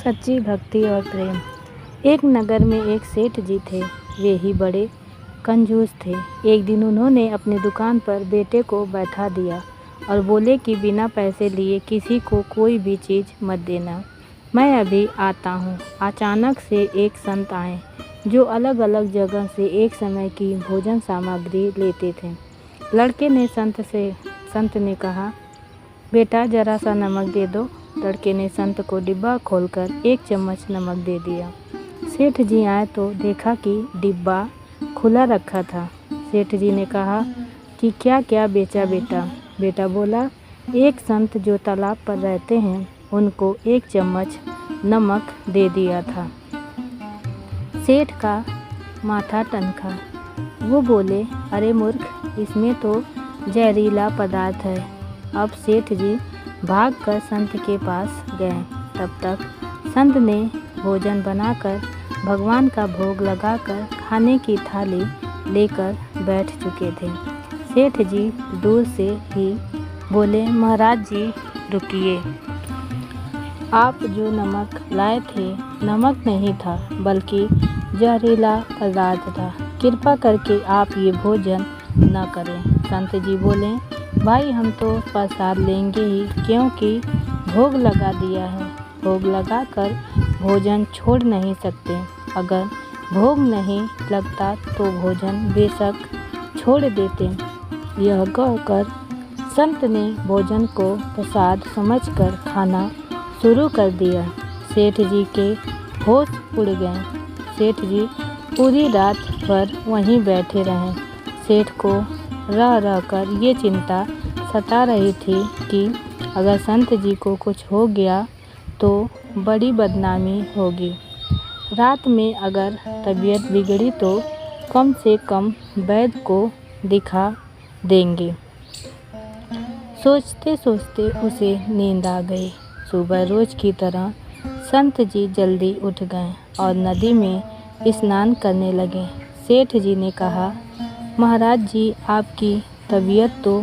सच्ची भक्ति और प्रेम। एक नगर में एक सेठ जी थे। वे ही बड़े कंजूस थे। एक दिन उन्होंने अपनी दुकान पर बेटे को बैठा दिया और बोले कि बिना पैसे लिए किसी को कोई भी चीज़ मत देना, मैं अभी आता हूँ। अचानक से एक संत आए जो अलग अलग जगह से एक समय की भोजन सामग्री लेते थे। लड़के ने संत ने कहा, बेटा ज़रा सा नमक दे दो। लड़के ने संत को डिब्बा खोलकर 1 चम्मच नमक दे दिया। सेठ जी आए तो देखा कि डिब्बा खुला रखा था। सेठ जी ने कहा कि क्या क्या बेचा बेटा? बेटा बोला, एक संत जो तालाब पर रहते हैं उनको 1 चम्मच नमक दे दिया था। सेठ का माथा टनका। वो बोले, अरे मूर्ख, इसमें तो जहरीला पदार्थ है। अब सेठ जी भागकर संत के पास गए। तब तक संत ने भोजन बनाकर भगवान का भोग लगाकर खाने की थाली लेकर बैठ चुके थे। सेठ जी दूर से ही बोले, महाराज जी रुकिए, आप जो नमक लाए थे नमक नहीं था बल्कि जहरीला पदार्थ था। कृपा करके आप ये भोजन न करें। संत जी बोले, भाई हम तो प्रसाद लेंगे ही, क्योंकि भोग लगा दिया है। भोग लगाकर भोजन छोड़ नहीं सकते। अगर भोग नहीं लगता तो भोजन बेशक छोड़ देते। यह कहकर संत ने भोजन को प्रसाद समझकर खाना शुरू कर दिया। सेठ जी के होश उड़ गए। सेठ जी पूरी रात भर वहीं बैठे रहे। सेठ को रह रहकर ये चिंता सता रही थी कि अगर संत जी को कुछ हो गया तो बड़ी बदनामी होगी। रात में अगर तबीयत बिगड़ी तो कम से कम वैद्य को दिखा देंगे। सोचते सोचते उसे नींद आ गई। सुबह रोज की तरह संत जी जल्दी उठ गए और नदी में स्नान करने लगे। सेठ जी ने कहा, महाराज जी आपकी तबीयत तो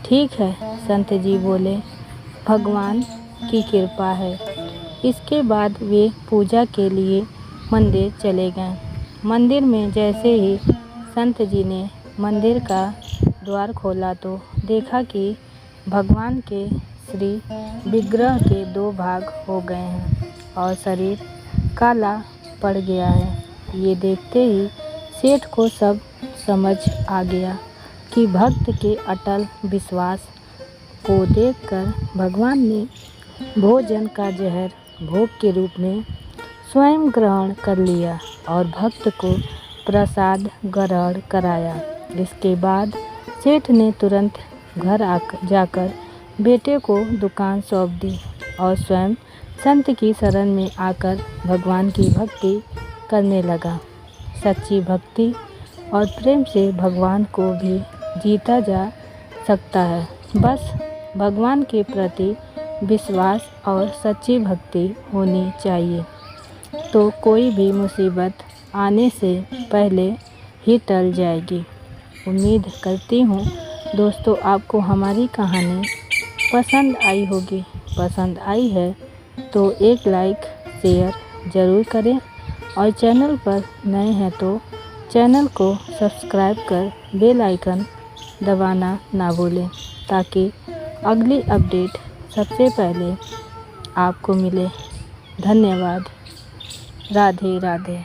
ठीक है? संत जी बोले, भगवान की कृपा है। इसके बाद वे पूजा के लिए मंदिर चले गए। मंदिर में जैसे ही संत जी ने मंदिर का द्वार खोला तो देखा कि भगवान के श्री विग्रह के 2 भाग हो गए हैं और शरीर काला पड़ गया है। ये देखते ही सेठ को सब समझ आ गया कि भक्त के अटल विश्वास को देखकर भगवान ने भोजन का जहर भोग के रूप में स्वयं ग्रहण कर लिया और भक्त को प्रसाद ग्रहण कराया। इसके बाद सेठ ने तुरंत घर जाकर बेटे को दुकान सौंप दी और स्वयं संत की शरण में आकर भगवान की भक्ति करने लगा। सच्ची भक्ति और प्रेम से भगवान को भी जीता जा सकता है। बस भगवान के प्रति विश्वास और सच्ची भक्ति होनी चाहिए तो कोई भी मुसीबत आने से पहले ही टल जाएगी। उम्मीद करती हूँ दोस्तों आपको हमारी कहानी पसंद आई होगी। पसंद आई है तो एक लाइक शेयर ज़रूर करें और चैनल पर नए हैं तो चैनल को सब्सक्राइब कर बेल आइकन दबाना ना भूलें ताकि अगली अपडेट सबसे पहले आपको मिले। धन्यवाद। राधे राधे।